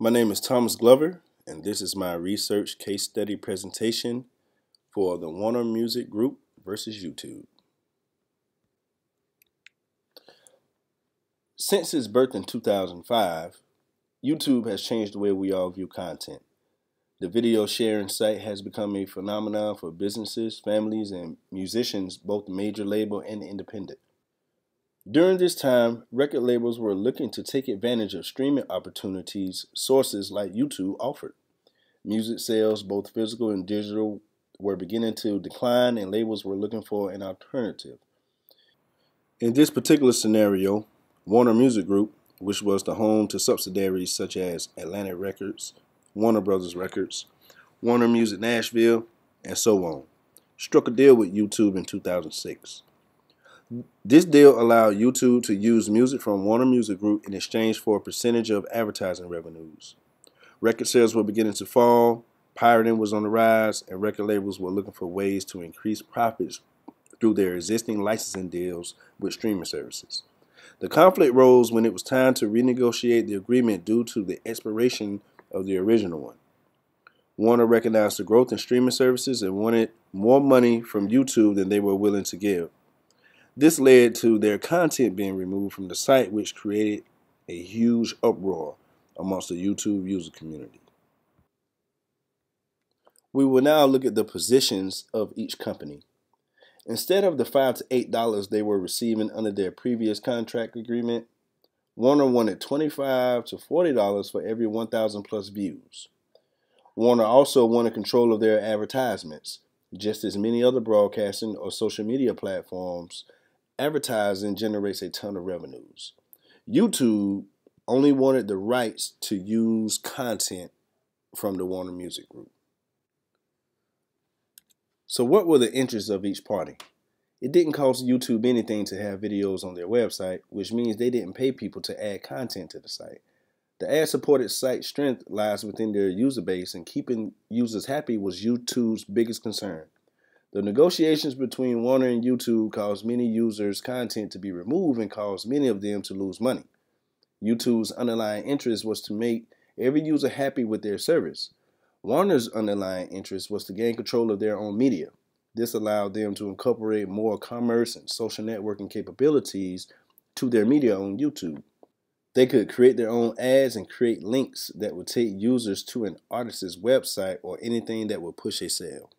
My name is Thomas Glover, and this is my research case study presentation for the Warner Music Group versus YouTube. Since its birth in 2005, YouTube has changed the way we all view content. The video sharing site has become a phenomenon for businesses, families, and musicians, both major label and independent. During this time, record labels were looking to take advantage of streaming opportunities sources like YouTube offered. Music sales, both physical and digital, were beginning to decline, and labels were looking for an alternative. In this particular scenario, Warner Music Group, which was the home to subsidiaries such as Atlantic Records, Warner Brothers Records, Warner Music Nashville, and so on, struck a deal with YouTube in 2006. This deal allowed YouTube to use music from Warner Music Group in exchange for a percentage of advertising revenues. Record sales were beginning to fall, pirating was on the rise, and record labels were looking for ways to increase profits through their existing licensing deals with streaming services. The conflict rose when it was time to renegotiate the agreement due to the expiration of the original one. Warner recognized the growth in streaming services and wanted more money from YouTube than they were willing to give. This led to their content being removed from the site, which created a huge uproar amongst the YouTube user community. We will now look at the positions of each company. Instead of the $5 to $8 they were receiving under their previous contract agreement, Warner wanted $25 to $40 for every 1,000 plus views. Warner also wanted control of their advertisements. Just as many other broadcasting or social media platforms, advertising generates a ton of revenues. YouTube only wanted the rights to use content from the Warner Music Group. So what were the interests of each party? It didn't cost YouTube anything to have videos on their website, which means they didn't pay people to add content to the site. The ad-supported site strength lies within their user base, and keeping users happy was YouTube's biggest concern. The negotiations between Warner and YouTube caused many users' content to be removed and caused many of them to lose money. YouTube's underlying interest was to make every user happy with their service. Warner's underlying interest was to gain control of their own media. This allowed them to incorporate more commerce and social networking capabilities to their media on YouTube. They could create their own ads and create links that would take users to an artist's website or anything that would push a sale.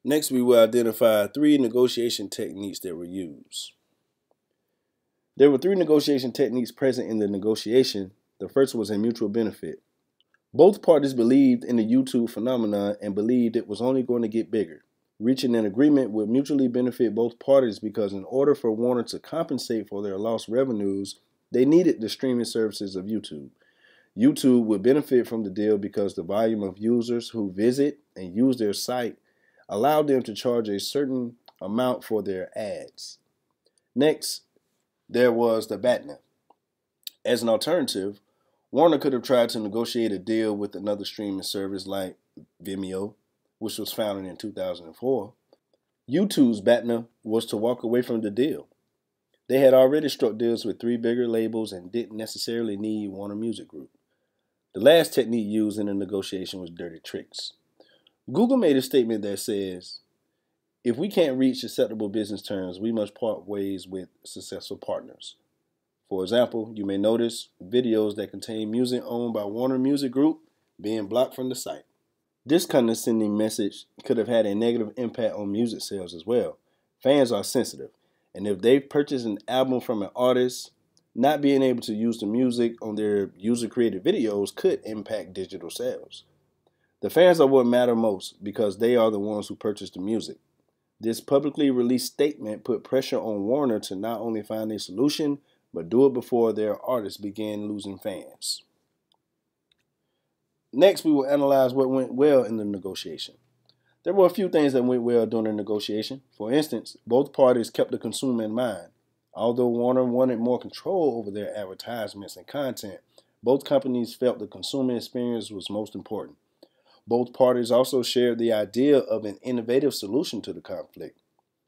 Next, we will identify 3 negotiation techniques that were used. There were 3 negotiation techniques present in the negotiation. The first was a mutual benefit. Both parties believed in the YouTube phenomenon and believed it was only going to get bigger. Reaching an agreement would mutually benefit both parties because in order for Warner to compensate for their lost revenues, they needed the streaming services of YouTube. YouTube would benefit from the deal because the volume of users who visit and use their site allowed them to charge a certain amount for their ads. Next, there was the BATNA. As an alternative, Warner could have tried to negotiate a deal with another streaming service like Vimeo, which was founded in 2004. YouTube's BATNA was to walk away from the deal. They had already struck deals with 3 bigger labels and didn't necessarily need Warner Music Group. The last technique used in the negotiation was dirty tricks. Google made a statement that says, if we can't reach acceptable business terms, we must part ways with successful partners. For example, you may notice videos that contain music owned by Warner Music Group being blocked from the site. This condescending message could have had a negative impact on music sales as well. Fans are sensitive, and if they've purchased an album from an artist, not being able to use the music on their user-created videos could impact digital sales. The fans are what matter most because they are the ones who purchased the music. This publicly released statement put pressure on Warner to not only find a solution, but do it before their artists began losing fans. Next, we will analyze what went well in the negotiation. There were a few things that went well during the negotiation. For instance, both parties kept the consumer in mind. Although Warner wanted more control over their advertisements and content, both companies felt the consumer experience was most important. Both parties also shared the idea of an innovative solution to the conflict.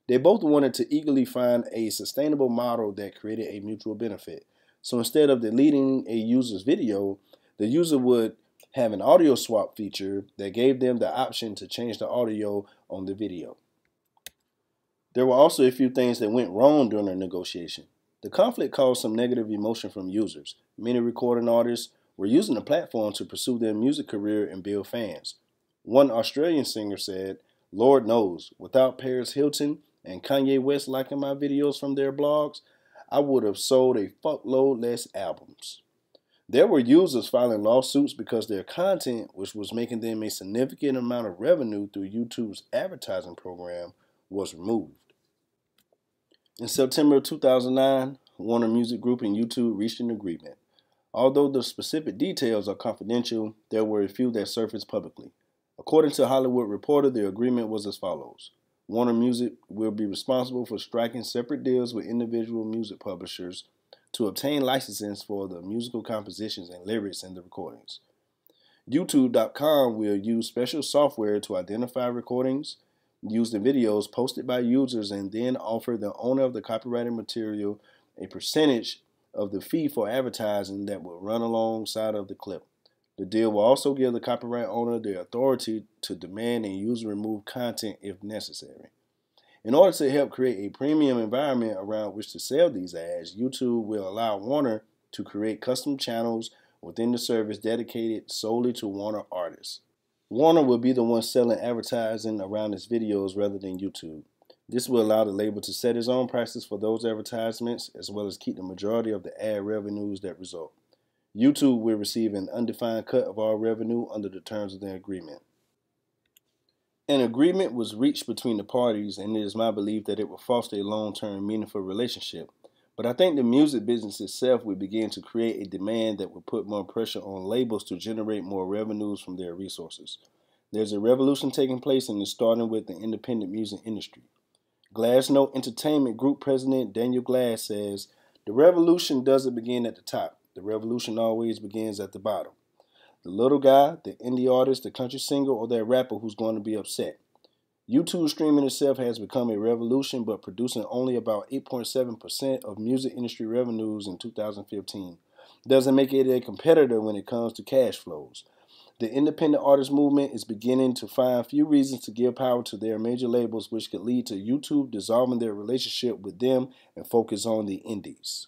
They both wanted to eagerly find a sustainable model that created a mutual benefit. So instead of deleting a user's video, The user would have an audio swap feature that gave them the option to change the audio on the video. There were also a few things that went wrong during the negotiation. The conflict caused some negative emotion from users. Many recording artists were using the platform to pursue their music career and build fans. One Australian singer said, "Lord knows, without Paris Hilton and Kanye West liking my videos from their blogs, I would have sold a fuckload less albums." There were users filing lawsuits because their content, which was making them a significant amount of revenue through YouTube's advertising program, was removed. In September of 2009, Warner Music Group and YouTube reached an agreement. Although the specific details are confidential, there were a few that surfaced publicly. According to Hollywood Reporter, the agreement was as follows. Warner Music will be responsible for striking separate deals with individual music publishers to obtain licenses for the musical compositions and lyrics in the recordings. YouTube.com will use special software to identify recordings used in videos posted by users and then offer the owner of the copyrighted material a percentage of the fee for advertising that will run alongside of the clip. The deal will also give the copyright owner the authority to demand and use and remove content if necessary. In order to help create a premium environment around which to sell these ads, YouTube will allow Warner to create custom channels within the service dedicated solely to Warner artists. Warner will be the one selling advertising around its videos rather than YouTube. This will allow the label to set its own prices for those advertisements as well as keep the majority of the ad revenues that result. YouTube will receive an undefined cut of all revenue under the terms of the agreement. An agreement was reached between the parties, and it is my belief that it will foster a long-term, meaningful relationship. But I think the music business itself will begin to create a demand that will put more pressure on labels to generate more revenues from their resources. There's a revolution taking place, and it's starting with the independent music industry. Glassnote Entertainment Group President Daniel Glass says, "The revolution doesn't begin at the top. The revolution always begins at the bottom. The little guy, the indie artist, the country singer, or that rapper who's going to be upset. YouTube streaming itself has become a revolution, but producing only about 8.7% of music industry revenues in 2015 doesn't make it a competitor when it comes to cash flows. The independent artist movement is beginning to find few reasons to give power to their major labels, which could lead to YouTube dissolving their relationship with them and focus on the indies."